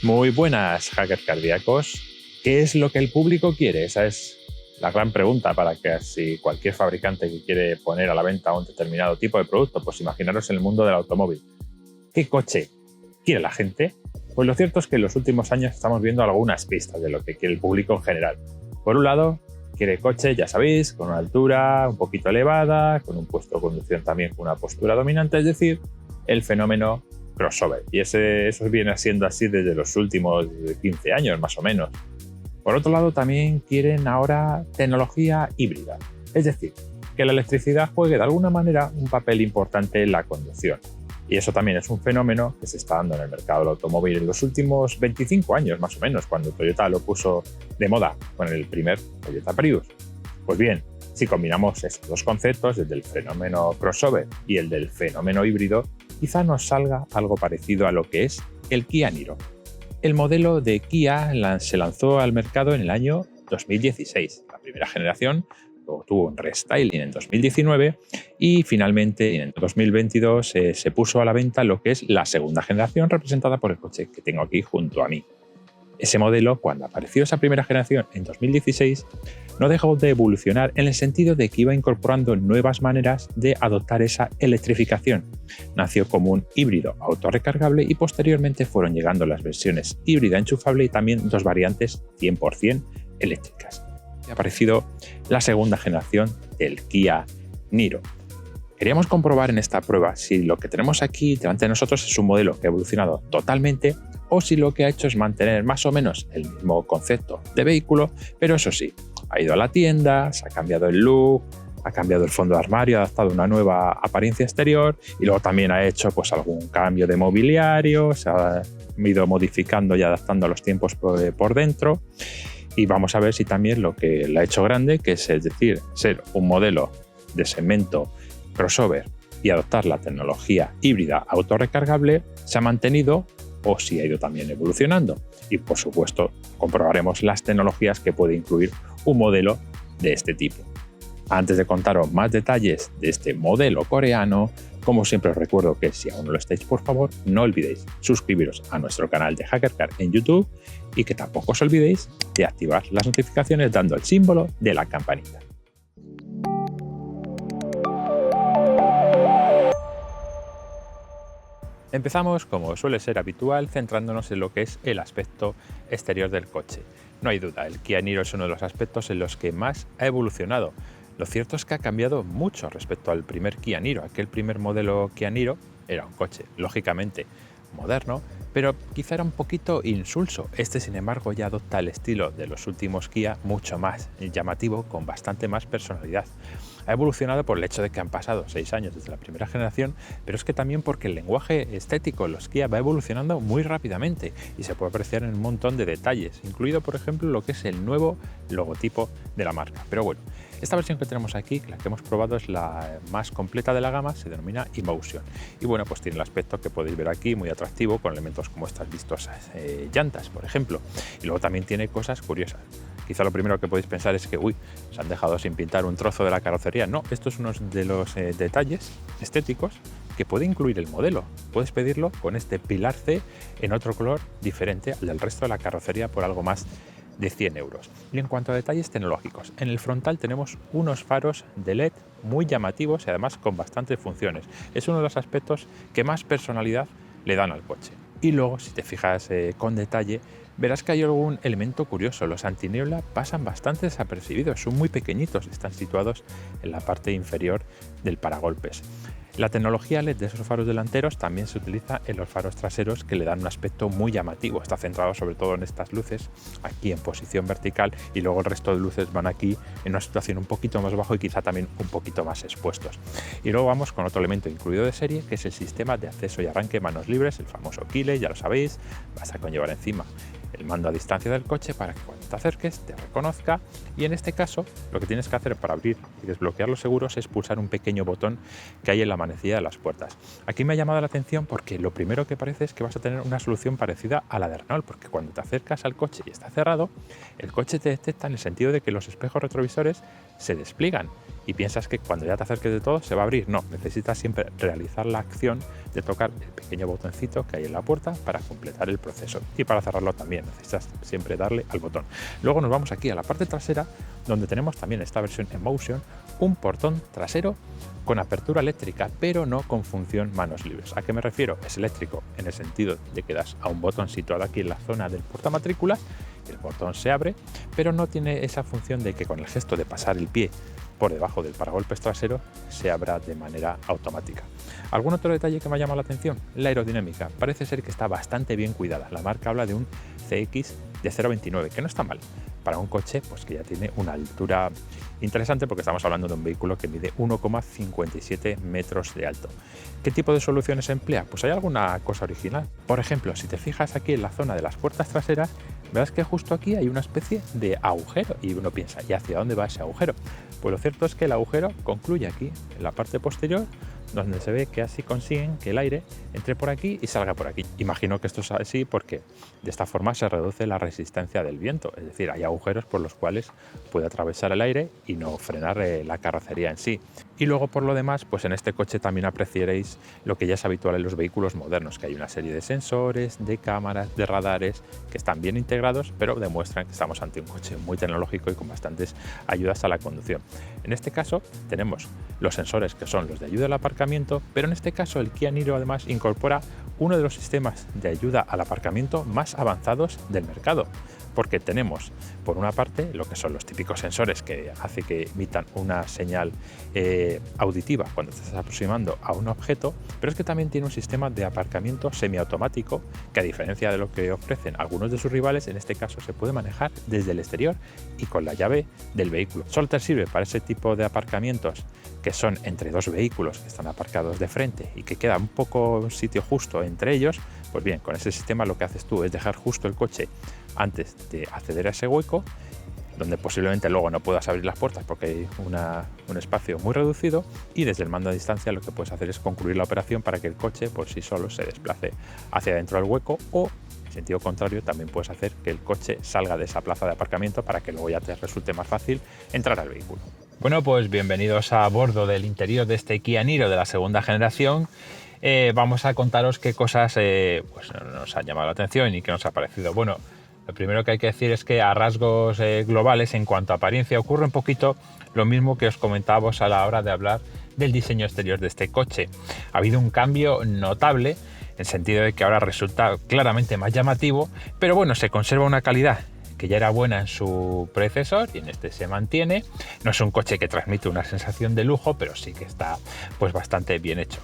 Muy buenas, hackers cardíacos. ¿Qué es lo que el público quiere? Esa es la gran pregunta para que si cualquier fabricante que quiere poner a la venta un determinado tipo de producto, pues imaginaros en el mundo del automóvil. ¿Qué coche quiere la gente? Pues lo cierto es que en los últimos años estamos viendo algunas pistas de lo que quiere el público en general. Por un lado, quiere coche, ya sabéis, con una altura un poquito elevada, con un puesto de conducción también con una postura dominante, es decir, el fenómeno crossover. Y eso viene siendo así desde los últimos 15 años, más o menos. Por otro lado, también quieren ahora tecnología híbrida, es decir, que la electricidad juegue de alguna manera un papel importante en la conducción. Y eso también es un fenómeno que se está dando en el mercado del automóvil en los últimos 25 años, más o menos, cuando Toyota lo puso de moda con el primer Toyota Prius. Pues bien, si combinamos estos dos conceptos, el del fenómeno crossover y el del fenómeno híbrido, quizá nos salga algo parecido a lo que es el Kia Niro. El modelo de Kia se lanzó al mercado en el año 2016. La primera generación tuvo un restyling en 2019 y finalmente en 2022 se puso a la venta lo que es la segunda generación, representada por el coche que tengo aquí junto a mí. Ese modelo, cuando apareció esa primera generación en 2016, no dejó de evolucionar en el sentido de que iba incorporando nuevas maneras de adoptar esa electrificación. Nació como un híbrido autorrecargable y posteriormente fueron llegando las versiones híbrida enchufable y también dos variantes 100% eléctricas. Y ha aparecido la segunda generación del Kia Niro. Queríamos comprobar en esta prueba si lo que tenemos aquí delante de nosotros es un modelo que ha evolucionado totalmente o si lo que ha hecho es mantener más o menos el mismo concepto de vehículo, pero eso sí, ha ido a la tienda, se ha cambiado el look, ha cambiado el fondo de armario, ha adaptado una nueva apariencia exterior y luego también ha hecho pues algún cambio de mobiliario, se ha ido modificando y adaptando a los tiempos por dentro. Y vamos a ver si también lo que le ha hecho grande, que es decir, ser un modelo de segmento crossover y adoptar la tecnología híbrida autorrecargable, se ha mantenido o si ha ido también evolucionando. Y por supuesto comprobaremos las tecnologías que puede incluir un modelo de este tipo. Antes de contaros más detalles de este modelo coreano, como siempre os recuerdo que si aún no lo estáis, por favor, no olvidéis suscribiros a nuestro canal de HackerCar en YouTube y que tampoco os olvidéis de activar las notificaciones dando el símbolo de la campanita. Empezamos, como suele ser habitual, centrándonos en lo que es el aspecto exterior del coche. No hay duda, el Kia Niro es uno de los aspectos en los que más ha evolucionado. Lo cierto es que ha cambiado mucho respecto al primer Kia Niro. Aquel primer modelo Kia Niro era un coche, lógicamente, moderno, pero quizá era un poquito insulso. Este, sin embargo, ya adopta el estilo de los últimos Kia, mucho más llamativo, con bastante más personalidad. Ha evolucionado por el hecho de que han pasado 6 años desde la primera generación, pero es que también porque el lenguaje estético de los Kia va evolucionando muy rápidamente y se puede apreciar en un montón de detalles, incluido por ejemplo lo que es el nuevo logotipo de la marca. Pero bueno, esta versión que tenemos aquí, la que hemos probado, es la más completa de la gama, se denomina Emotion. Y bueno, pues tiene el aspecto que podéis ver aquí, muy atractivo, con elementos como estas vistosas llantas, por ejemplo. Y luego también tiene cosas curiosas. Quizá lo primero que podéis pensar es que, se han dejado sin pintar un trozo de la carrocería. No, esto es uno de los detalles estéticos que puede incluir el modelo. Puedes pedirlo con este pilar C en otro color diferente al del resto de la carrocería por algo más de 100 euros. Y en cuanto a detalles tecnológicos, en el frontal tenemos unos faros de LED muy llamativos y además con bastantes funciones. Es uno de los aspectos que más personalidad le dan al coche. Y luego, si te fijas con detalle, verás que hay algún elemento curioso. Los antiniebla pasan bastante desapercibidos, son muy pequeñitos, están situados en la parte inferior del paragolpes. La tecnología LED de esos faros delanteros también se utiliza en los faros traseros, que le dan un aspecto muy llamativo. Está centrado sobre todo en estas luces, aquí en posición vertical, y luego el resto de luces van aquí en una situación un poquito más bajo y quizá también un poquito más expuestos. Y luego vamos con otro elemento incluido de serie, que es el sistema de acceso y arranque manos libres, el famoso keyless, ya lo sabéis, basta con llevar encima el mando a distancia del coche para que cuando te acerques te reconozca, y en este caso lo que tienes que hacer para abrir y desbloquear los seguros es pulsar un pequeño botón que hay en la manecilla de las puertas. Aquí me ha llamado la atención porque lo primero que parece es que vas a tener una solución parecida a la de Renault, porque cuando te acercas al coche y está cerrado, el coche te detecta en el sentido de que los espejos retrovisores se despliegan y piensas que cuando ya te acerques de todo se va a abrir. No, necesitas siempre realizar la acción de tocar el pequeño botoncito que hay en la puerta para completar el proceso, y para cerrarlo también necesitas siempre darle al botón. Luego nos vamos aquí a la parte trasera, donde tenemos también esta versión Emotion, un portón trasero con apertura eléctrica, pero no con función manos libres. ¿A qué me refiero? Es eléctrico en el sentido de que das a un botón situado aquí en la zona del portamatrículas, el portón se abre, pero no tiene esa función de que con el gesto de pasar el pie por debajo del paragolpes trasero se abra de manera automática. ¿Algún otro detalle que me ha llamado la atención? La aerodinámica. Parece ser que está bastante bien cuidada. La marca habla de un CX de 0,29, que no está mal para un coche pues que ya tiene una altura interesante, porque estamos hablando de un vehículo que mide 1,57 metros de alto. ¿Qué tipo de soluciones emplea? Pues hay alguna cosa original. Por ejemplo, si te fijas aquí en la zona de las puertas traseras, verás que justo aquí hay una especie de agujero y uno piensa, ¿y hacia dónde va ese agujero? Pues lo cierto es que el agujero concluye aquí, en la parte posterior, donde se ve que así consiguen que el aire entre por aquí y salga por aquí. Imagino que esto es así porque de esta forma se reduce la resistencia del viento, es decir, hay agujeros por los cuales puede atravesar el aire y no frenar la carrocería en sí. Y luego, por lo demás, pues en este coche también apreciaréis lo que ya es habitual en los vehículos modernos, que hay una serie de sensores, de cámaras, de radares que están bien integrados, pero demuestran que estamos ante un coche muy tecnológico y con bastantes ayudas a la conducción. En este caso tenemos los sensores que son los de ayuda al aparcamiento, pero en este caso el Kia Niro además incorpora uno de los sistemas de ayuda al aparcamiento más avanzados del mercado, porque tenemos por una parte lo que son los típicos sensores que hace que emitan una señal auditiva cuando te estás aproximando a un objeto, pero es que también tiene un sistema de aparcamiento semiautomático que, a diferencia de lo que ofrecen algunos de sus rivales, en este caso se puede manejar desde el exterior y con la llave del vehículo. Solo te sirve para ese tipo de aparcamientos que son entre dos vehículos que están aparcados de frente y que queda un poco un sitio justo entre ellos. Pues bien, con ese sistema lo que haces tú es dejar justo el coche antes de acceder a ese hueco, donde posiblemente luego no puedas abrir las puertas porque hay un espacio muy reducido, y desde el mando a distancia lo que puedes hacer es concluir la operación para que el coche por sí solo se desplace hacia dentro del hueco, o en sentido contrario también puedes hacer que el coche salga de esa plaza de aparcamiento para que luego ya te resulte más fácil entrar al vehículo. Bueno, pues bienvenidos a bordo del interior de este Kia Niro de la segunda generación. Vamos a contaros qué cosas pues nos han llamado la atención y qué nos ha parecido. Bueno, lo primero que hay que decir es que a rasgos globales, en cuanto a apariencia, ocurre un poquito lo mismo que os comentábamos a la hora de hablar del diseño exterior de este coche. Ha habido un cambio notable en el sentido de que ahora resulta claramente más llamativo, pero bueno, se conserva una calidad que ya era buena en su predecesor y en este se mantiene. No es un coche que transmite una sensación de lujo, pero sí que está pues bastante bien hecho.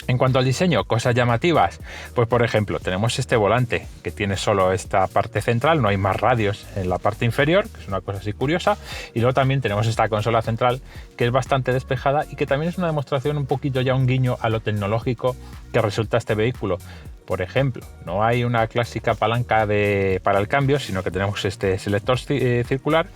En cuanto al diseño, cosas llamativas, pues por ejemplo tenemos este volante que tiene solo esta parte central, no hay más radios en la parte inferior, que es una cosa así curiosa, y luego también tenemos esta consola central que es bastante despejada y que también es una demostración, un poquito ya un guiño a lo tecnológico que resulta este vehículo. Por ejemplo, no hay una clásica palanca para el cambio, sino que tenemos este selector circular,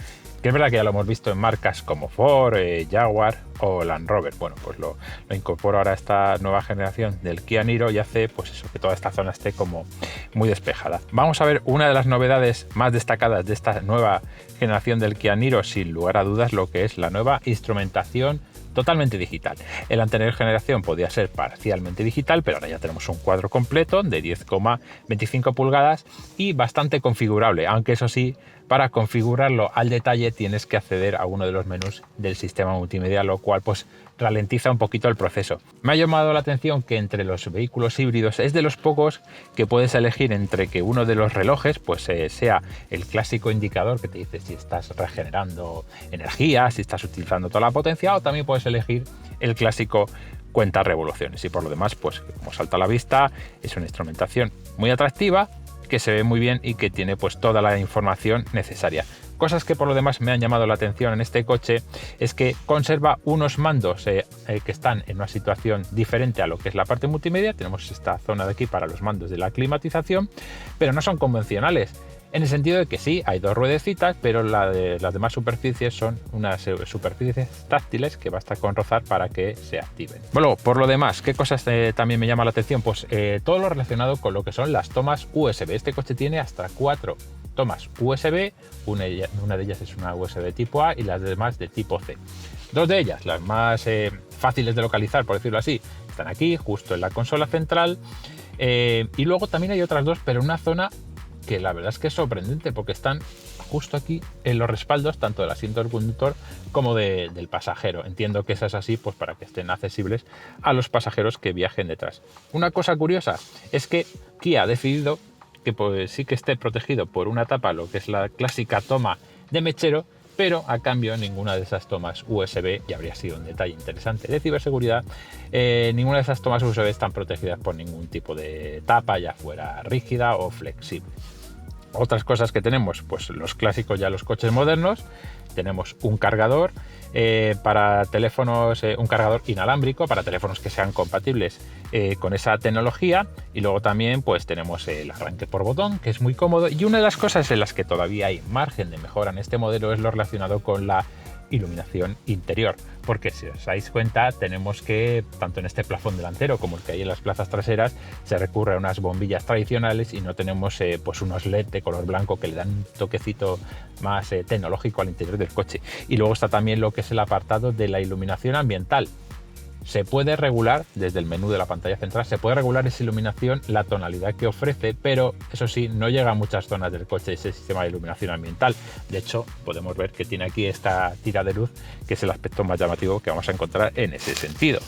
que es verdad que ya lo hemos visto en marcas como Ford, Jaguar o Land Rover. Bueno, pues lo incorporo ahora a esta nueva generación del Kia Niro y hace pues eso, que toda esta zona esté como muy despejada. Vamos a ver una de las novedades más destacadas de esta nueva generación del Kia Niro, sin lugar a dudas, lo que es la nueva instrumentación totalmente digital. En la anterior generación podía ser parcialmente digital, pero ahora ya tenemos un cuadro completo de 10,25 pulgadas y bastante configurable, aunque eso sí, para configurarlo al detalle tienes que acceder a uno de los menús del sistema multimedia, lo cual pues ralentiza un poquito el proceso. Me ha llamado la atención que entre los vehículos híbridos es de los pocos que puedes elegir entre que uno de los relojes pues sea el clásico indicador que te dice si estás regenerando energía, si estás utilizando toda la potencia, o también puedes elegir el clásico cuenta revoluciones. Y por lo demás, pues como salta a la vista, es una instrumentación muy atractiva, que se ve muy bien y que tiene pues toda la información necesaria. Cosas que por lo demás me han llamado la atención en este coche es que conserva unos mandos que están en una situación diferente a lo que es la parte multimedia. Tenemos esta zona de aquí para los mandos de la climatización, pero no son convencionales, en el sentido de que sí, hay dos ruedecitas, pero las demás superficies son unas superficies táctiles que basta con rozar para que se activen. Bueno, por lo demás, ¿qué cosas también me llama la atención? Pues todo lo relacionado con lo que son las tomas USB. Este coche tiene hasta 4 tomas USB, una de ellas es una USB tipo A y las demás de tipo C. Dos de ellas, las más fáciles de localizar, por decirlo así, están aquí, justo en la consola central. Y luego también hay otras dos, pero en una zona que la verdad es que es sorprendente, porque están justo aquí en los respaldos, tanto del asiento del conductor como del pasajero. Entiendo que eso es así, pues para que estén accesibles a los pasajeros que viajen detrás. Una cosa curiosa es que Kia ha decidido que pues sí que esté protegido por una tapa, lo que es la clásica toma de mechero, pero a cambio ninguna de esas tomas USB, y habría sido un detalle interesante de ciberseguridad, ninguna de esas tomas USB están protegidas por ningún tipo de tapa, ya fuera rígida o flexible. Otras cosas que tenemos, pues los clásicos ya los coches modernos, tenemos un cargador para teléfonos, un cargador inalámbrico para teléfonos que sean compatibles con esa tecnología, y luego también pues tenemos el arranque por botón, que es muy cómodo, y una de las cosas en las que todavía hay margen de mejora en este modelo es lo relacionado con la iluminación interior, porque si os dais cuenta tenemos que tanto en este plafón delantero como el que hay en las plazas traseras se recurre a unas bombillas tradicionales y no tenemos pues unos LED de color blanco que le dan un toquecito más tecnológico al interior del coche. Y luego está también lo que es el apartado de la iluminación ambiental. Se puede regular desde el menú de la pantalla central, se puede regular esa iluminación, la tonalidad que ofrece, pero eso sí, no llega a muchas zonas del coche ese sistema de iluminación ambiental. De hecho, podemos ver que tiene aquí esta tira de luz, que es el aspecto más llamativo que vamos a encontrar en ese sentido.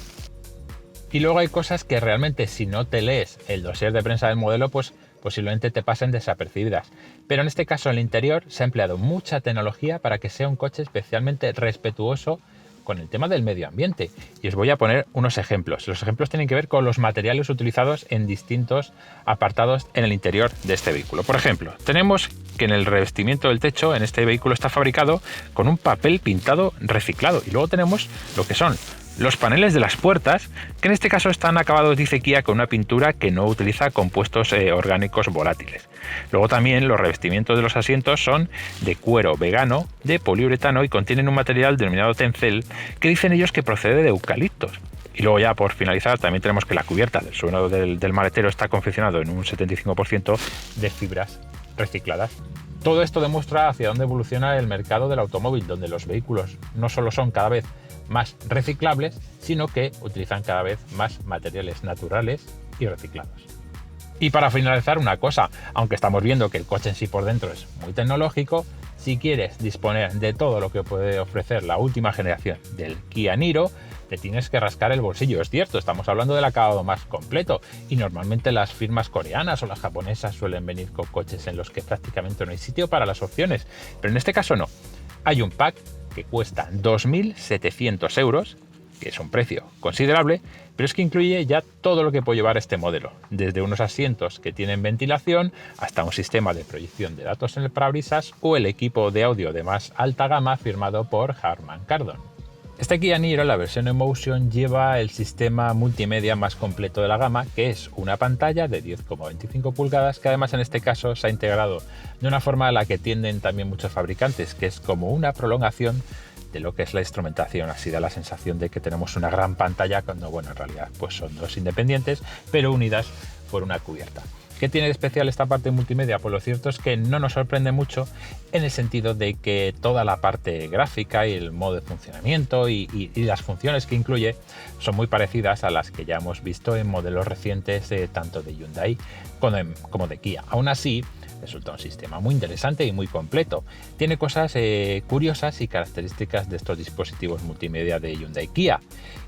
Y luego hay cosas que realmente, si no te lees el dossier de prensa del modelo, pues posiblemente te pasen desapercibidas. Pero en este caso, en el interior se ha empleado mucha tecnología para que sea un coche especialmente respetuoso con el tema del medio ambiente. Y os voy a poner unos ejemplos. Los ejemplos tienen que ver con los materiales utilizados en distintos apartados en el interior de este vehículo. Por ejemplo, tenemos que en el revestimiento del techo en este vehículo está fabricado con un papel pintado reciclado. Y luego tenemos lo que son los paneles de las puertas, que en este caso están acabados, dice Kia, con una pintura que no utiliza compuestos orgánicos volátiles. Luego también los revestimientos de los asientos son de cuero vegano, de poliuretano, y contienen un material denominado tencel, que dicen ellos que procede de eucaliptos. Y luego ya por finalizar también tenemos que la cubierta del suelo del maletero está confeccionado en un 75% de fibras recicladas. Todo esto demuestra hacia dónde evoluciona el mercado del automóvil, donde los vehículos no solo son cada vez más reciclables, sino que utilizan cada vez más materiales naturales y reciclados. Y para finalizar, una cosa, aunque estamos viendo que el coche en sí por dentro es muy tecnológico, si quieres disponer de todo lo que puede ofrecer la última generación del Kia Niro, te tienes que rascar el bolsillo. Es cierto, estamos hablando del acabado más completo, y normalmente las firmas coreanas o las japonesas suelen venir con coches en los que prácticamente no hay sitio para las opciones, pero en este caso no. Hay un pack que cuesta 2.700 euros, que es un precio considerable, pero es que incluye ya todo lo que puede llevar este modelo, desde unos asientos que tienen ventilación hasta un sistema de proyección de datos en el parabrisas o el equipo de audio de más alta gama firmado por Harman Kardon. Este Kia Niro, la versión Emotion, lleva el sistema multimedia más completo de la gama, que es una pantalla de 10,25 pulgadas, que además en este caso se ha integrado de una forma a la que tienden también muchos fabricantes, que es como una prolongación de lo que es la instrumentación. Así da la sensación de que tenemos una gran pantalla, cuando bueno, en realidad pues son dos independientes, pero unidas por una cubierta. ¿Qué tiene de especial esta parte multimedia? Pues lo cierto es que no nos sorprende mucho, en el sentido de que toda la parte gráfica y el modo de funcionamiento y las funciones que incluye son muy parecidas a las que ya hemos visto en modelos recientes tanto de Hyundai como de Kia. Aún así, resulta un sistema muy interesante y muy completo. Tiene cosas curiosas y características de estos dispositivos multimedia de Hyundai Kia.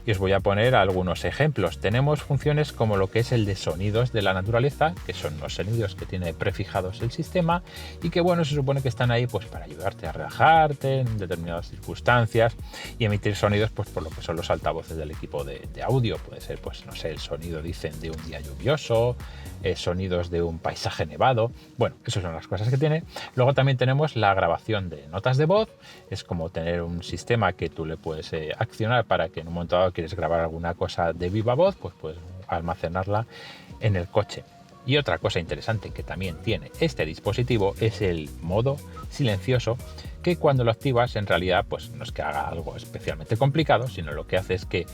Y os voy a poner algunos ejemplos. Tenemos funciones como lo que es el de sonidos de la naturaleza, que son los sonidos que tiene prefijados el sistema y que bueno, se supone que están ahí pues para ayudarte a relajarte en determinadas circunstancias y emitir sonidos pues por lo que son los altavoces del equipo de audio. Puede ser pues no sé, el sonido dicen de un día lluvioso, sonidos de un paisaje nevado. Bueno, esas son las cosas que tiene. Luego también tenemos la grabación de notas de voz. Es como tener un sistema que tú le puedes accionar para que en un momento dado quieres grabar alguna cosa de viva voz, pues puedes almacenarla en el coche. Y otra cosa interesante que también tiene este dispositivo es el modo silencioso, que cuando lo activas en realidad pues no es que haga algo especialmente complicado, sino lo que hace es que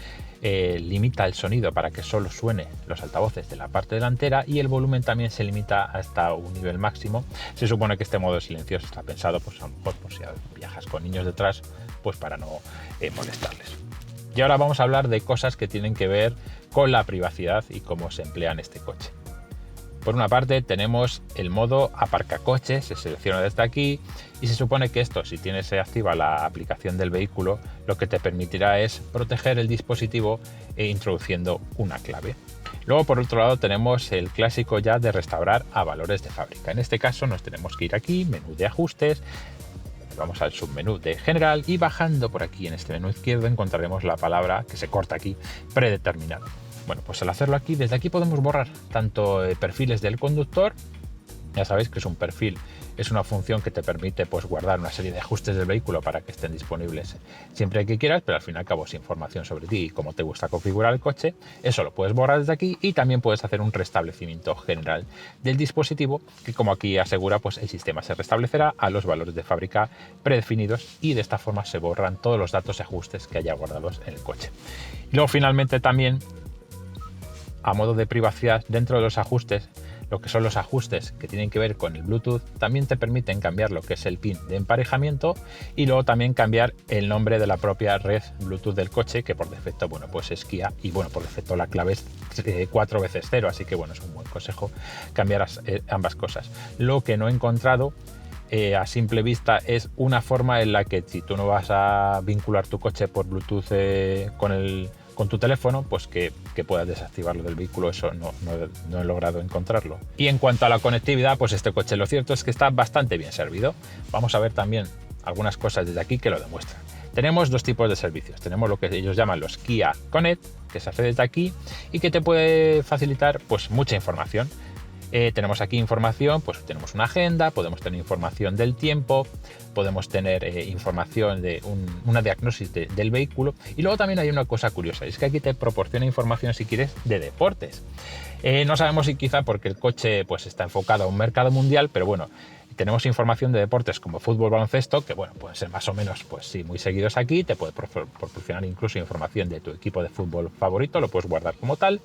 limita el sonido para que solo suene los altavoces de la parte delantera, y el volumen también se limita hasta un nivel máximo. Se supone que este modo silencioso está pensado pues a lo mejor por si viajas con niños detrás, pues para no molestarles. Y ahora vamos a hablar de cosas que tienen que ver con la privacidad y cómo se emplea en este coche. Por una parte tenemos el modo aparcacoches, se selecciona desde aquí y se supone que esto, si tienes activa la aplicación del vehículo, lo que te permitirá es proteger el dispositivo introduciendo una clave. Luego, por otro lado, tenemos el clásico ya de restaurar a valores de fábrica. En este caso nos tenemos que ir aquí, menú de ajustes, vamos al submenú de general y bajando por aquí en este menú izquierdo encontraremos la palabra que se corta aquí, predeterminado. Bueno, pues al hacerlo aquí, desde aquí podemos borrar tanto perfiles del conductor. Ya sabéis que es un perfil, es una función que te permite pues guardar una serie de ajustes del vehículo para que estén disponibles siempre que quieras, pero al fin y al cabo es información sobre ti y cómo te gusta configurar el coche. Eso lo puedes borrar desde aquí, y también puedes hacer un restablecimiento general del dispositivo, que como aquí asegura, pues el sistema se restablecerá a los valores de fábrica predefinidos, y de esta forma se borran todos los datos y ajustes que haya guardados en el coche. Y luego finalmente también, a modo de privacidad, dentro de los ajustes, lo que son los ajustes que tienen que ver con el Bluetooth, también te permiten cambiar lo que es el pin de emparejamiento, y luego también cambiar el nombre de la propia red Bluetooth del coche, que por defecto, bueno, pues es Kia, y bueno, por defecto la clave es 4 veces 0, así que bueno, es un buen consejo cambiar ambas cosas. Lo que no he encontrado a simple vista es una forma en la que, si tú no vas a vincular tu coche por Bluetooth con tu teléfono, pues que puedas desactivarlo del vehículo. Eso no he logrado encontrarlo. Y en cuanto a la conectividad, pues este coche lo cierto es que está bastante bien servido. Vamos a ver también algunas cosas desde aquí que lo demuestran. Tenemos dos tipos de servicios. Tenemos lo que ellos llaman los Kia Connect, que se hace desde aquí y que te puede facilitar pues mucha información. Tenemos aquí información, pues tenemos una agenda, podemos tener información del tiempo, podemos tener información de una diagnosis del vehículo, y luego también hay una cosa curiosa, es que aquí te proporciona información, si quieres, de deportes. No sabemos si quizá porque el coche pues está enfocado a un mercado mundial, pero bueno, tenemos información de deportes como fútbol, baloncesto, que bueno, pueden ser más o menos, pues sí, muy seguidos aquí. Te puede proporcionar incluso información de tu equipo de fútbol favorito, lo puedes guardar como tal.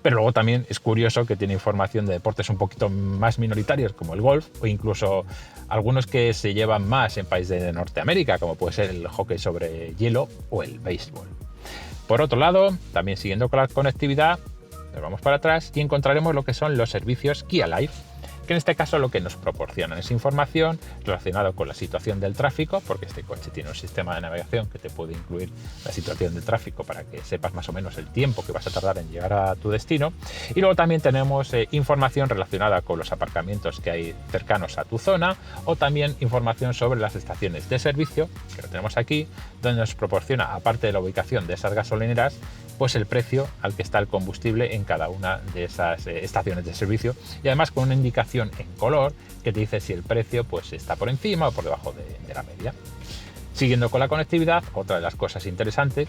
Pero luego también es curioso que tiene información de deportes un poquito más minoritarios, como el golf, o incluso algunos que se llevan más en países de Norteamérica, como puede ser el hockey sobre hielo o el béisbol. Por otro lado, también siguiendo con la conectividad, nos vamos para atrás y encontraremos lo que son los servicios Kia Live, que en este caso lo que nos proporcionan es información relacionada con la situación del tráfico, porque este coche tiene un sistema de navegación que te puede incluir la situación del tráfico para que sepas más o menos el tiempo que vas a tardar en llegar a tu destino. Y luego también tenemos información relacionada con los aparcamientos que hay cercanos a tu zona, o también información sobre las estaciones de servicio, que lo tenemos aquí, donde nos proporciona, aparte de la ubicación de esas gasolineras, pues el precio al que está el combustible en cada una de esas estaciones de servicio, y además con una indicación en color que te dice si el precio pues está por encima o por debajo de la media. Siguiendo con la conectividad, otra de las cosas interesantes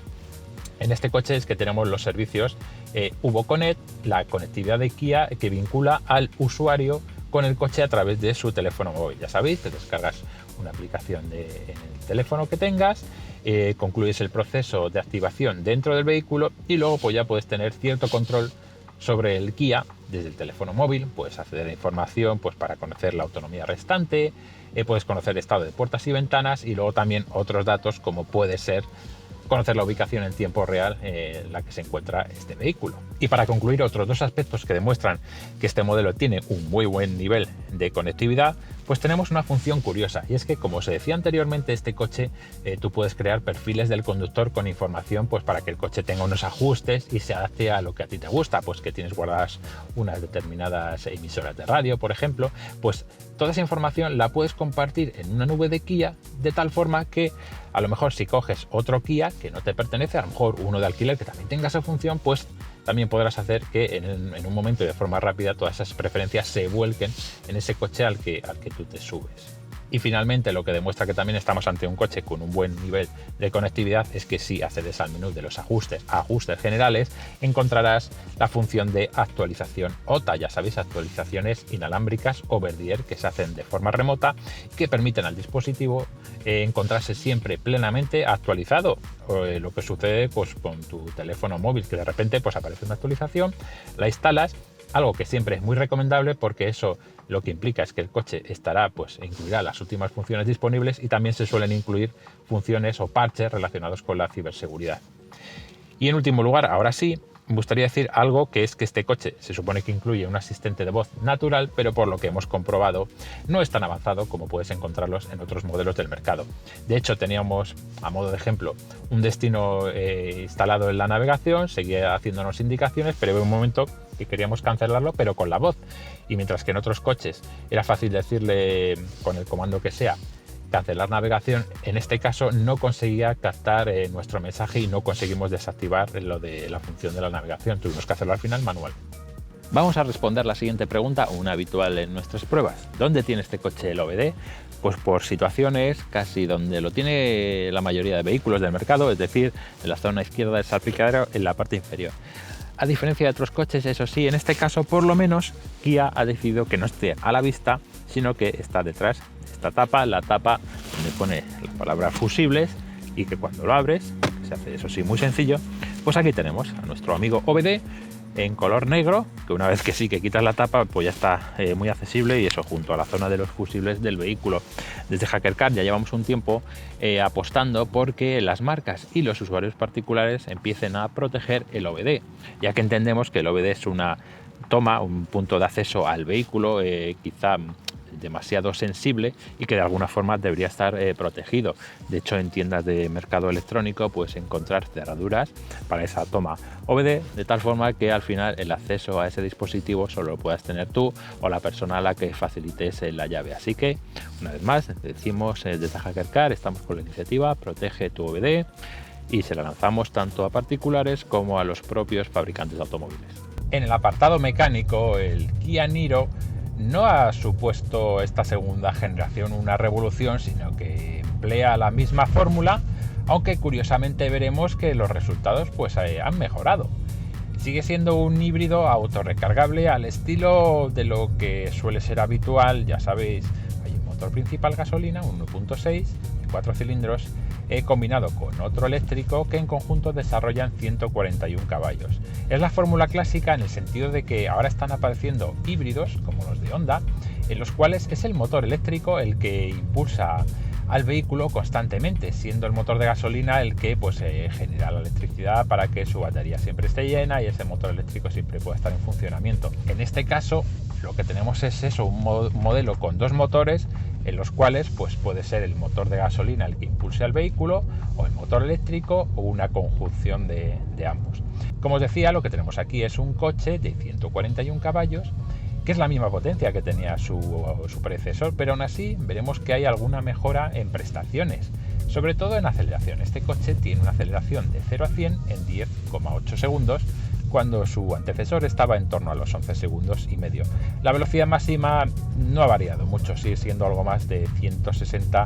en este coche es que tenemos los servicios Hubo Connect, la conectividad de Kia que vincula al usuario con el coche a través de su teléfono móvil. Ya sabéis, te descargas una aplicación en el teléfono que tengas, concluyes el proceso de activación dentro del vehículo, y luego pues ya puedes tener cierto control sobre el Kia desde el teléfono móvil. Puedes acceder a información pues para conocer la autonomía restante, puedes conocer el estado de puertas y ventanas, y luego también otros datos como puede ser conocer la ubicación en tiempo real en la que se encuentra este vehículo. Y para concluir, otros dos aspectos que demuestran que este modelo tiene un muy buen nivel de conectividad, pues tenemos una función curiosa, y es que, como os decía anteriormente, este coche tú puedes crear perfiles del conductor con información pues para que el coche tenga unos ajustes y se adapte a lo que a ti te gusta, pues que tienes guardadas unas determinadas emisoras de radio, por ejemplo. Pues toda esa información la puedes compartir en una nube de Kia, de tal forma que a lo mejor si coges otro Kia que no te pertenece, a lo mejor uno de alquiler que también tenga esa función, pues también podrás hacer que en un momento y de forma rápida todas esas preferencias se vuelquen en ese coche al que tú te subes. Y finalmente, lo que demuestra que también estamos ante un coche con un buen nivel de conectividad es que si accedes al menú de los ajustes generales, encontrarás la función de actualización OTA, ya sabéis, actualizaciones inalámbricas over-the-air que se hacen de forma remota y que permiten al dispositivo encontrarse siempre plenamente actualizado. Lo que sucede pues, con tu teléfono móvil, que de repente pues, aparece una actualización, la instalas, algo que siempre es muy recomendable porque eso lo que implica es que el coche estará, pues incluirá las últimas funciones disponibles y también se suelen incluir funciones o parches relacionados con la ciberseguridad. Y en último lugar, ahora sí, me gustaría decir algo, que es que este coche se supone que incluye un asistente de voz natural, pero por lo que hemos comprobado no es tan avanzado como puedes encontrarlos en otros modelos del mercado. De hecho, teníamos, a modo de ejemplo, un destino instalado en la navegación, seguía haciéndonos indicaciones, pero hubo un momento que queríamos cancelarlo, pero con la voz. Y mientras que en otros coches era fácil decirle con el comando que sea cancelar navegación, en este caso no conseguía captar nuestro mensaje y no conseguimos desactivar lo de la función de la navegación. Tuvimos que hacerlo al final manual. Vamos a responder la siguiente pregunta, una habitual en nuestras pruebas. ¿Dónde tiene este coche el OBD? Pues por situaciones casi donde lo tiene la mayoría de vehículos del mercado, es decir, en la zona izquierda del salpicadero, en la parte inferior. A diferencia de otros coches, eso sí, en este caso por lo menos Kia ha decidido que no esté a la vista, sino que está detrás de esta tapa, la tapa donde pone la palabra fusibles, y que cuando lo abres, se hace eso sí muy sencillo, pues aquí tenemos a nuestro amigo OBD en color negro, que una vez que sí que quitas la tapa, pues ya está muy accesible, y eso junto a la zona de los fusibles del vehículo. Desde HackerCar ya llevamos un tiempo apostando porque las marcas y los usuarios particulares empiecen a proteger el OBD, ya que entendemos que el OBD es una toma, un punto de acceso al vehículo quizá demasiado sensible y que de alguna forma debería estar protegido. De hecho, en tiendas de mercado electrónico puedes encontrar cerraduras para esa toma OBD, de tal forma que al final el acceso a ese dispositivo solo lo puedas tener tú o la persona a la que facilites la llave. Así que, una vez más, decimos desde HackerCar, estamos con la iniciativa Protege tu OBD, y se la lanzamos tanto a particulares como a los propios fabricantes de automóviles. En el apartado mecánico, el Kia Niro no ha supuesto esta segunda generación una revolución, sino que emplea la misma fórmula, aunque curiosamente veremos que los resultados pues han mejorado. Sigue siendo un híbrido autorrecargable al estilo de lo que suele ser habitual, ya sabéis, hay un motor principal gasolina, un 1.6, 4 cilindros, combinado con otro eléctrico que en conjunto desarrollan 141 caballos. Es la fórmula clásica en el sentido de que ahora están apareciendo híbridos como los de Honda, en los cuales es el motor eléctrico el que impulsa al vehículo constantemente, siendo el motor de gasolina el que pues genera la electricidad para que su batería siempre esté llena y ese motor eléctrico siempre pueda estar en funcionamiento. En este caso lo que tenemos es eso, un modelo con dos motores, en los cuales pues puede ser el motor de gasolina el que impulse al vehículo, o el motor eléctrico, o una conjunción de ambos. Como os decía, lo que tenemos aquí es un coche de 141 caballos, que es la misma potencia que tenía su predecesor, pero aún así veremos que hay alguna mejora en prestaciones, sobre todo en aceleración. Este coche tiene una aceleración de 0 a 100 en 10,8 segundos, cuando su antecesor estaba en torno a los 11 segundos y medio. La velocidad máxima no ha variado mucho, sigue siendo algo más de 160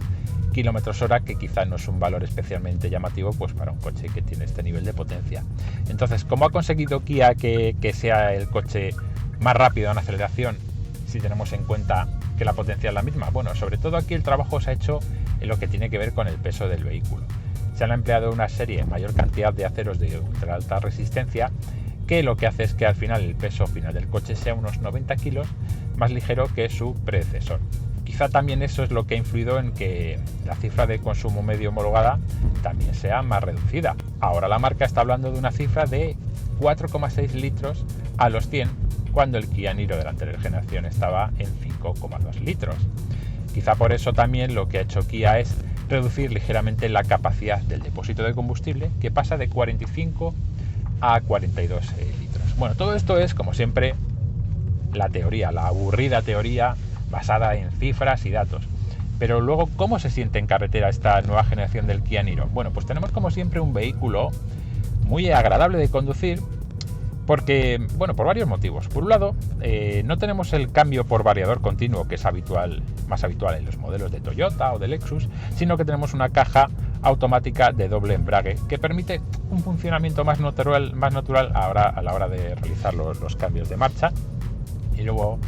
km/h, que quizá no es un valor especialmente llamativo pues para un coche que tiene este nivel de potencia. Entonces, ¿cómo ha conseguido Kia que sea el coche más rápido en aceleración si tenemos en cuenta que la potencia es la misma? Bueno, sobre todo aquí el trabajo se ha hecho en lo que tiene que ver con el peso del vehículo. Se han empleado una serie, mayor cantidad de aceros de ultra alta resistencia, que lo que hace es que al final el peso final del coche sea unos 90 kilos más ligero que su predecesor. Quizá también eso es lo que ha influido en que la cifra de consumo medio homologada también sea más reducida. Ahora la marca está hablando de una cifra de 4,6 litros a los 100, cuando el Kia Niro de la anterior generación estaba en 5,2 litros. Quizá por eso también lo que ha hecho Kia es reducir ligeramente la capacidad del depósito de combustible, que pasa de 45 a 42 litros. Bueno, todo esto es, como siempre, la teoría, la aburrida teoría basada en cifras y datos. Pero luego, ¿cómo se siente en carretera esta nueva generación del Kia Niro? Bueno, pues tenemos como siempre un vehículo muy agradable de conducir, Porque, bueno, por varios motivos. Por un lado, no tenemos el cambio por variador continuo, que es más habitual en los modelos de Toyota o de Lexus, sino que tenemos una caja automática de doble embrague que permite un funcionamiento más natural ahora a la hora de realizar los cambios de marcha. Y luego,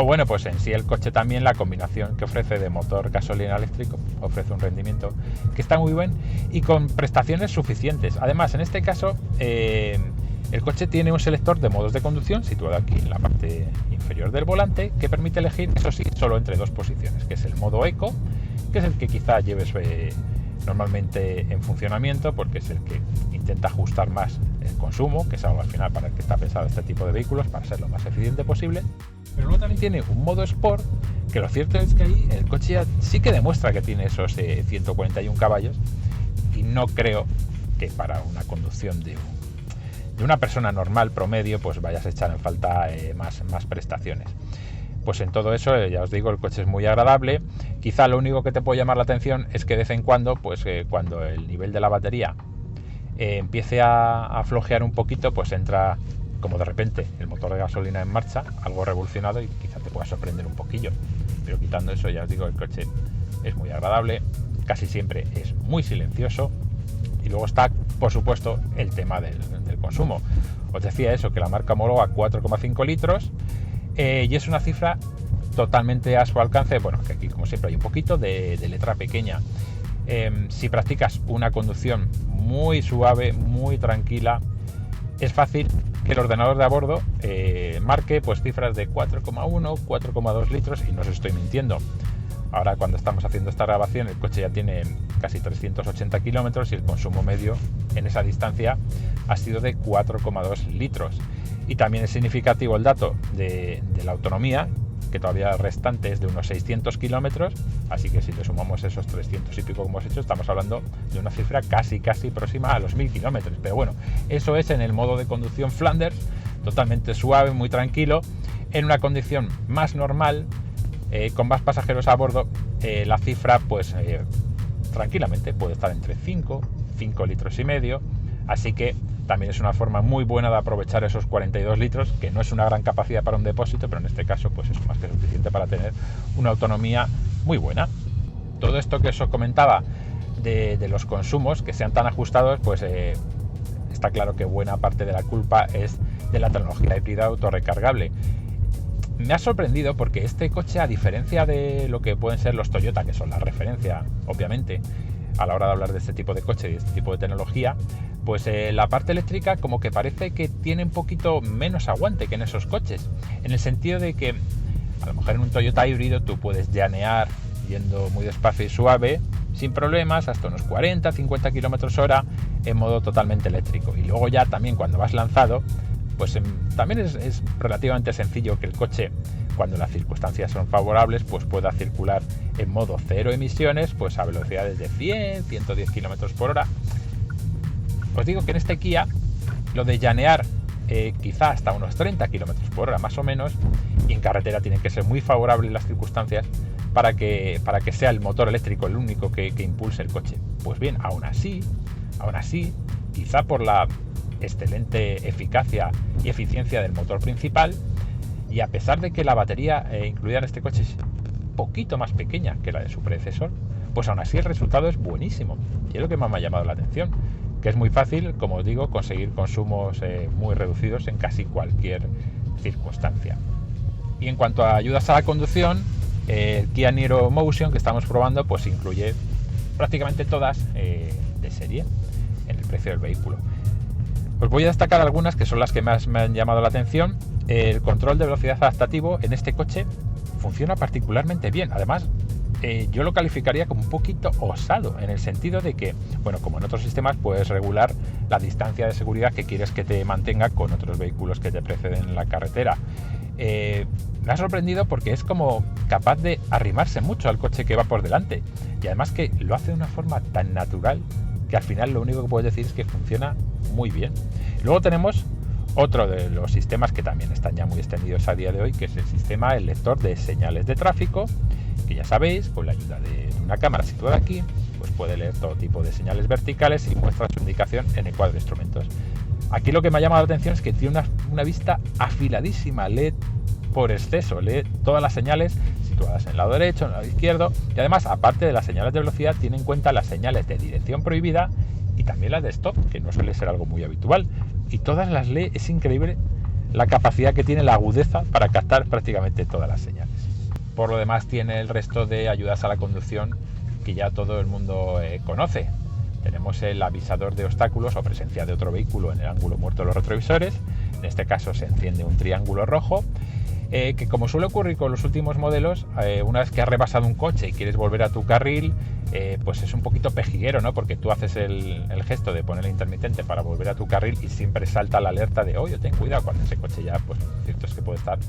bueno, pues en sí el coche también, la combinación que ofrece de motor gasolina eléctrico, ofrece un rendimiento que está muy bien y con prestaciones suficientes. Además, en este caso, el coche tiene un selector de modos de conducción situado aquí en la parte inferior del volante que permite elegir, eso sí, solo entre dos posiciones, que es el modo eco, que es el que quizá lleves normalmente en funcionamiento porque es el que intenta ajustar más el consumo, que es algo al final para el que está pensado este tipo de vehículos, para ser lo más eficiente posible. Pero luego también tiene un modo Sport, que lo cierto es que ahí el coche ya sí que demuestra que tiene esos 141 caballos y no creo que para una conducción de una persona normal promedio pues vayas a echar en falta más prestaciones. Pues en todo eso, ya os digo, el coche es muy agradable. Quizá lo único que te puede llamar la atención es que de vez en cuando, pues cuando el nivel de la batería empiece a flojear un poquito, pues entra como de repente el motor de gasolina en marcha, algo revolucionado, y quizá te pueda sorprender un poquillo. Pero quitando eso, ya os digo, el coche es muy agradable, casi siempre es muy silencioso. Y luego está, por supuesto, el tema del consumo. Os decía eso, que la marca homologa 4,5 litros y es una cifra totalmente a su alcance. Bueno, que aquí como siempre hay un poquito de letra pequeña. Si practicas una conducción muy suave, muy tranquila, es fácil que el ordenador de a bordo marque pues cifras de 4,1, 4,2 litros y no os estoy mintiendo. Ahora, cuando estamos haciendo esta grabación, el coche ya tiene casi 380 kilómetros y el consumo medio en esa distancia ha sido de 4,2 litros. Y también es significativo el dato de la autonomía, que todavía restante es de unos 600 kilómetros, así que si le sumamos esos 300 y pico que hemos hecho, estamos hablando de una cifra casi próxima a los 1000 kilómetros. Pero bueno, eso es en el modo de conducción Flanders, totalmente suave, muy tranquilo. En una condición más normal, con más pasajeros a bordo, la cifra pues tranquilamente puede estar entre 5 litros y medio, así que también es una forma muy buena de aprovechar esos 42 litros, que no es una gran capacidad para un depósito, pero en este caso pues es más que suficiente para tener una autonomía muy buena. Todo esto que os comentaba de los consumos que sean tan ajustados, pues está claro que buena parte de la culpa es de la tecnología híbrida autorrecargable. Me ha sorprendido porque este coche, a diferencia de lo que pueden ser los Toyota, que son la referencia, obviamente, a la hora de hablar de este tipo de coche y de este tipo de tecnología, pues la parte eléctrica como que parece que tiene un poquito menos aguante que en esos coches, en el sentido de que a lo mejor en un Toyota híbrido tú puedes llanear yendo muy despacio y suave, sin problemas, hasta unos 40-50 km/h en modo totalmente eléctrico. Y luego ya también cuando vas lanzado, pues también es relativamente sencillo que el coche, cuando las circunstancias son favorables, pues pueda circular en modo cero emisiones, pues a velocidades de 100-110 km/h. Os digo que en este Kia lo de llanear quizá hasta unos 30 km/h más o menos, y en carretera tienen que ser muy favorables las circunstancias para que sea el motor eléctrico el único que impulse el coche. Pues bien, aún así, quizá por la excelente eficacia y eficiencia del motor principal, y a pesar de que la batería incluida en este coche es un poquito más pequeña que la de su predecesor, pues aún así el resultado es buenísimo. Y es lo que más me ha llamado la atención, que es muy fácil, como os digo, conseguir consumos muy reducidos en casi cualquier circunstancia. Y en cuanto a ayudas a la conducción, el Kia Niro Motion que estamos probando pues incluye prácticamente todas de serie en el precio del vehículo. Os voy a destacar algunas que son las que más me han llamado la atención. El control de velocidad adaptativo en este coche funciona particularmente bien. Además, yo lo calificaría como un poquito osado, en el sentido de que, bueno, como en otros sistemas, puedes regular la distancia de seguridad que quieres que te mantenga con otros vehículos que te preceden en la carretera. Me ha sorprendido porque es como capaz de arrimarse mucho al coche que va por delante, y además que lo hace de una forma tan natural que al final lo único que puedes decir es que funciona muy bien. Luego tenemos otro de los sistemas que también están ya muy extendidos a día de hoy, que es el lector de señales de tráfico, que ya sabéis, con la ayuda de una cámara situada aquí, pues puede leer todo tipo de señales verticales y muestra su indicación en el cuadro de instrumentos. Aquí lo que me ha llamado la atención es que tiene una vista afiladísima, lee por exceso, lee todas las señales situadas en el lado derecho, en el lado izquierdo, y además, aparte de las señales de velocidad, tiene en cuenta las señales de dirección prohibida y también las de stop, que no suele ser algo muy habitual, y todas las lee. Es increíble la capacidad que tiene, la agudeza para captar prácticamente todas las señales. Por lo demás, tiene el resto de ayudas a la conducción que ya todo el mundo conoce. Tenemos el avisador de obstáculos o presencia de otro vehículo en el ángulo muerto de los retrovisores. En este caso se enciende un triángulo rojo, que como suele ocurrir con los últimos modelos, una vez que has rebasado un coche y quieres volver a tu carril, pues es un poquito pejiguero, ¿no? Porque tú haces el gesto de poner el intermitente para volver a tu carril y siempre salta la alerta de oye, ten cuidado, cuando ese coche ya, pues cierto es que puede estar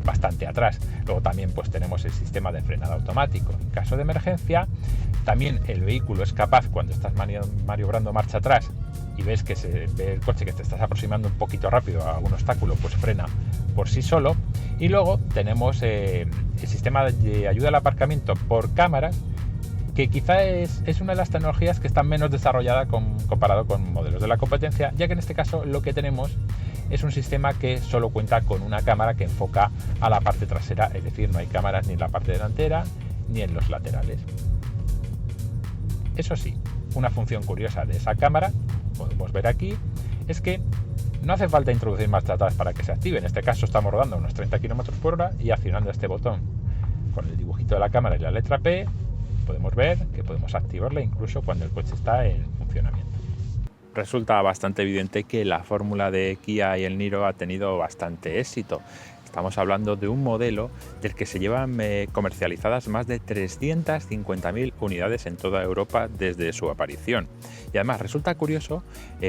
bastante atrás. Luego también pues tenemos el sistema de frenado automático en caso de emergencia. También el vehículo es capaz, cuando estás maniobrando marcha atrás y ves que se ve el coche que te estás aproximando un poquito rápido a algún obstáculo, pues frena por sí solo. Y luego tenemos el sistema de ayuda al aparcamiento por cámaras, que quizá es una de las tecnologías que están menos desarrollada comparado con modelos de la competencia, ya que en este caso lo que tenemos es un sistema que solo cuenta con una cámara que enfoca a la parte trasera, es decir, no hay cámaras ni en la parte delantera ni en los laterales. Eso sí, una función curiosa de esa cámara, podemos ver aquí, es que no hace falta introducir marcha atrás para que se active. En este caso estamos rodando a unos 30 km/h y accionando este botón con el dibujito de la cámara y la letra P, podemos ver que podemos activarla incluso cuando el coche está en funcionamiento. Resulta bastante evidente que la fórmula de Kia y el Niro ha tenido bastante éxito. Estamos hablando de un modelo del que se llevan comercializadas más de 350.000 unidades en toda Europa desde su aparición. Y además resulta curioso,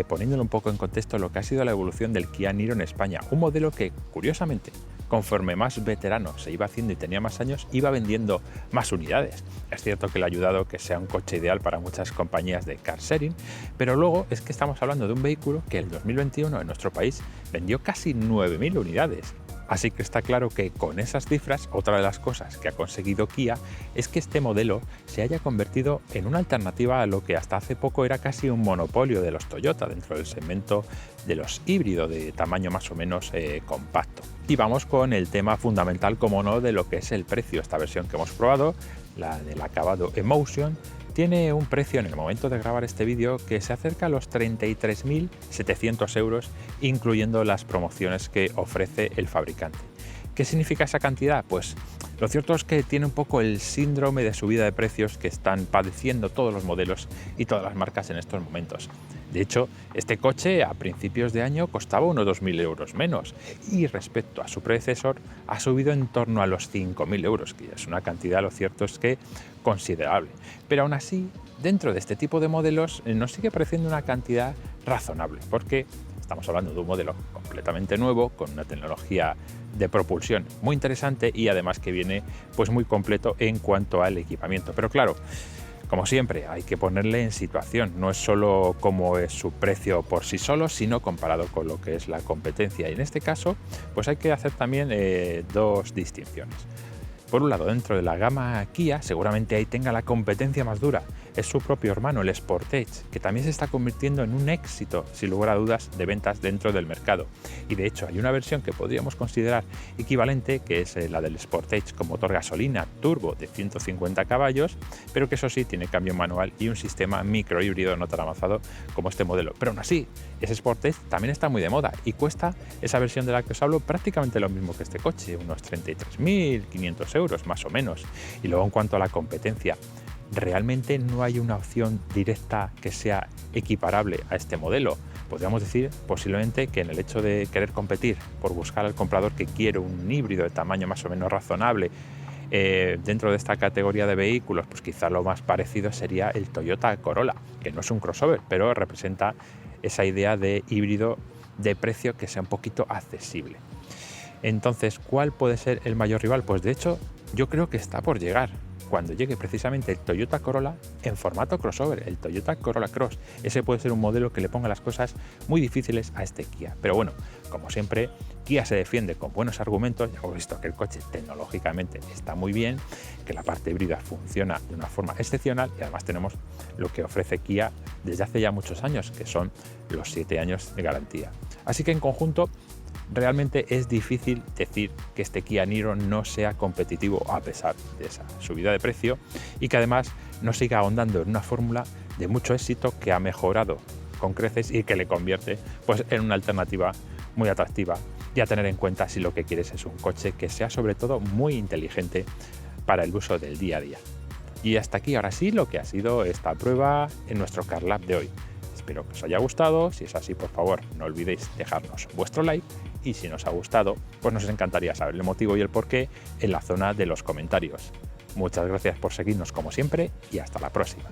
poniéndolo un poco en contexto, lo que ha sido la evolución del Kia Niro en España. Un modelo que, curiosamente, conforme más veterano se iba haciendo y tenía más años, iba vendiendo más unidades. Es cierto que le ha ayudado que sea un coche ideal para muchas compañías de car sharing, pero luego es que estamos hablando de un vehículo que en 2021 en nuestro país vendió casi 9.000 unidades. Así que está claro que con esas cifras, otra de las cosas que ha conseguido Kia es que este modelo se haya convertido en una alternativa a lo que hasta hace poco era casi un monopolio de los Toyota dentro del segmento de los híbridos de tamaño más o menos compacto. Y vamos con el tema fundamental, como no, de lo que es el precio. Esta versión que hemos probado, la del acabado Emotion, tiene un precio en el momento de grabar este vídeo que se acerca a los 33.700 euros, incluyendo las promociones que ofrece el fabricante. ¿Qué significa esa cantidad? Pues lo cierto es que tiene un poco el síndrome de subida de precios que están padeciendo todos los modelos y todas las marcas en estos momentos. De hecho, este coche a principios de año costaba unos 2.000 euros menos y respecto a su predecesor ha subido en torno a los 5.000 euros, que ya es una cantidad, lo cierto es que considerable. Pero aún así, dentro de este tipo de modelos nos sigue pareciendo una cantidad razonable, porque estamos hablando de un modelo completamente nuevo, con una tecnología de propulsión muy interesante y además que viene pues muy completo en cuanto al equipamiento. Pero claro, como siempre, hay que ponerle en situación, no es solo como es su precio por sí solo, sino comparado con lo que es la competencia. Y en este caso, pues hay que hacer también dos distinciones. Por un lado, dentro de la gama Kia, seguramente ahí tenga la competencia más dura. Es su propio hermano, el Sportage, que también se está convirtiendo en un éxito, sin lugar a dudas, de ventas dentro del mercado. Y de hecho, hay una versión que podríamos considerar equivalente, que es la del Sportage con motor gasolina turbo de 150 caballos, pero que eso sí, tiene cambio manual y un sistema microhíbrido no tan avanzado como este modelo. Pero aún así, ese Sportage también está muy de moda y cuesta esa versión de la que os hablo prácticamente lo mismo que este coche, unos 33.500 euros más o menos. Y luego en cuanto a la competencia, realmente no hay una opción directa que sea equiparable a este modelo. Podríamos decir posiblemente que en el hecho de querer competir por buscar al comprador que quiere un híbrido de tamaño más o menos razonable dentro de esta categoría de vehículos, pues quizá lo más parecido sería el Toyota Corolla, que no es un crossover, pero representa esa idea de híbrido de precio que sea un poquito accesible. Entonces, ¿cuál puede ser el mayor rival? Pues de hecho, yo creo que está por llegar. Cuando llegue precisamente el Toyota Corolla en formato crossover, el Toyota Corolla Cross. Ese puede ser un modelo que le ponga las cosas muy difíciles a este Kia. Pero bueno, como siempre, Kia se defiende con buenos argumentos. Ya hemos visto que el coche tecnológicamente está muy bien, que la parte híbrida funciona de una forma excepcional y además tenemos lo que ofrece Kia desde hace ya muchos años, que son los 7 años de garantía. Así que en conjunto, realmente es difícil decir que este Kia Niro no sea competitivo a pesar de esa subida de precio y que además no siga ahondando en una fórmula de mucho éxito que ha mejorado con creces y que le convierte pues, en una alternativa muy atractiva y a tener en cuenta si lo que quieres es un coche que sea sobre todo muy inteligente para el uso del día a día. Y hasta aquí ahora sí lo que ha sido esta prueba en nuestro Car Lab de hoy. Espero que os haya gustado, si es así por favor no olvidéis dejarnos vuestro like y si nos ha gustado pues nos encantaría saber el motivo y el porqué en la zona de los comentarios. Muchas gracias por seguirnos como siempre y hasta la próxima.